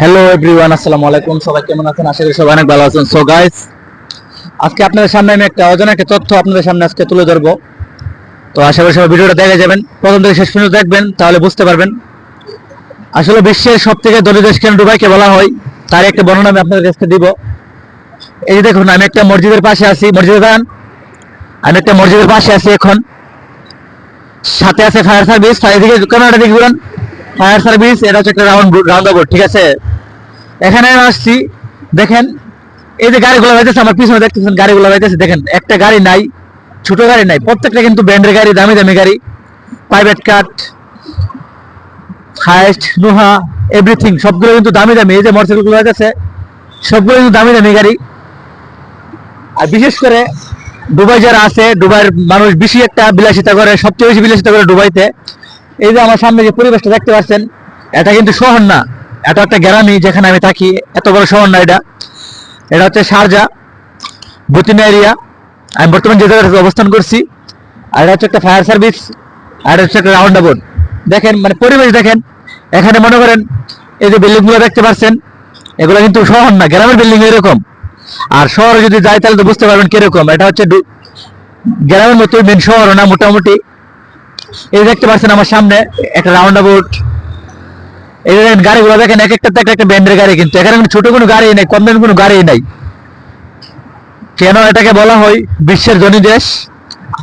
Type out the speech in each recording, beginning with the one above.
Hello everyone, আসসালামু আলাইকুম। সবাই কেমন আছেন? আশা করি সবাই অনেক ভালো আছেন। সো গাইস, আজকে আপনাদের সামনে আমি একটা অজানা একটা তথ্য আপনাদের সামনে আজকে তুলে ধরবো। তো আশা করি সবাই ভিডিওটা দেখে যাবেন, প্রথম থেকে শেষ পর্যন্ত দেখবেন, তাহলে বুঝতে পারবেন আসলে বিশ্বের সব থেকে ধনী দেশ কেন দুবাইকে বলা হয়। তার একটা বর্ণনা আমি আপনাদের কাছে দিব। এই যে দেখুন, আমি একটা মসজিদের পাশে আছি, আমি একটা মসজিদের পাশে আছি এখন। সাথে আছে ফায়ার সার্ভিস, এদিকে ক্যামেরাটা দিকে ঘুরান। ফায়ার সার্ভিস, এটা হচ্ছে একটা রাউন্ড অ্যাবাউট, ঠিক আছে। এখানে আমি আসছি, দেখেন এই যে গাড়িগুলো যাইতেছে আমার পিছনে, দেখতেছেন গাড়িগুলো যাইতেছে, দেখেন একটা গাড়ি নাই, ছোট গাড়ি নাই, প্রত্যেকটা কিন্তু ব্র্যান্ডের গাড়ি, দামি দামি গাড়ি, private car, highest, Noha, everything সবগুলো কিন্তু দামি দামি। এই যে মোটরসাইকেলগুলো যাইতেছে সবগুলো কিন্তু দামি দামি গাড়ি। আর বিশেষ করে দুবাই যারা আছে, দুবাইয়ের মানুষ বেশি একটা বিলাসিতা করে, সবচেয়ে বেশি বিলাসিতা করে দুবাইতে। এই যে আমার সামনে যে পরিবেশটা দেখতে পাচ্ছেন, এটা কিন্তু শহর না, এটা একটা গ্রামই যেখানে আমি থাকি। এত বড় শহর না এটা। এটা হচ্ছে শারজা বতিনা এরিয়া, আমি বর্তমানে যে জায়গায় অবস্থান করছি। আর এটা হচ্ছে একটা ফায়ার সার্ভিস, আর এটা হচ্ছে একটা রাউন্ড অ্যাবাউট। দেখেন মানে পরিবেশ দেখেন। এখানে মনে করেন এই যে বিল্ডিং গুলো দেখতে পাচ্ছেন, এগুলো কিন্তু শহর না, গ্রামের বিল্ডিং এরকম। আর শহরে যদি যাই তাহলে তো বুঝতে পারবেন কিরকম। এটা হচ্ছে গ্রামের মতো, মেন শহর না মোটামুটি। এই দেখতে পাচ্ছেন আমার সামনে একটা রাউন্ড অ্যাবাউট। এই দেখেন গাড়িগুলো দেখেন, এক একটা একটা একটা ব্র্যান্ডের গাড়ি, কিন্তু এখানে ছোট কোনো গাড়ি নেই, কম দামি কোনো গাড়ি নাই। কেন এটাকে বলা হয় বিশ্বের ধনী দেশ,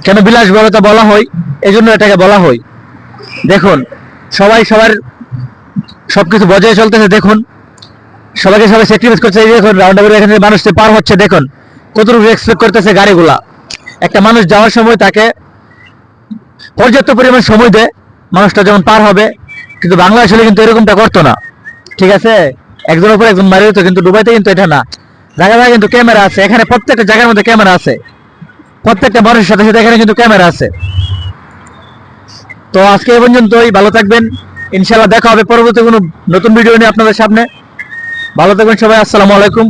কেন বিলাসবহুলতা বলা হয়, এই জন্য এটাকে বলা হয়। দেখুন, সবাই সবার সবকিছু বজায় চলতেছে, দেখুন সবাইকে সবাই স্যাক্রিফাইস করছে। এই দেখুন রাউন্ড আবার এখানে মানুষ পার হচ্ছে, দেখুন কতটুকু এক্সপেক্ট করতেছে গাড়িগুলা। একটা মানুষ যাওয়ার সময় তাকে পর্যাপ্ত পরিমাণ সময় দেয় মানুষটা যেমন পার হবে, কিন্তু বাংলাদেশ হলে কিন্তু এরকমটা করতো না, ঠিক আছে। একজনের উপর একজন মারি দিত, কিন্তু দুবাইতে কিন্তু এটা না। জায়গা জায়গায় কিন্তু ক্যামেরা আছে, এখানে প্রত্যেকটা জায়গার মধ্যে ক্যামেরা আছে, প্রত্যেকটা মানুষের সাথে সাথে এখানে কিন্তু ক্যামেরা আছে। তো আজকে এই পর্যন্তই, ভালো থাকবেন। ইনশাআল্লাহ দেখা হবে পরবর্তী কোনো নতুন ভিডিও নিয়ে আপনাদের সামনে। ভালো থাকবেন সবাই, আসসালামু আলাইকুম।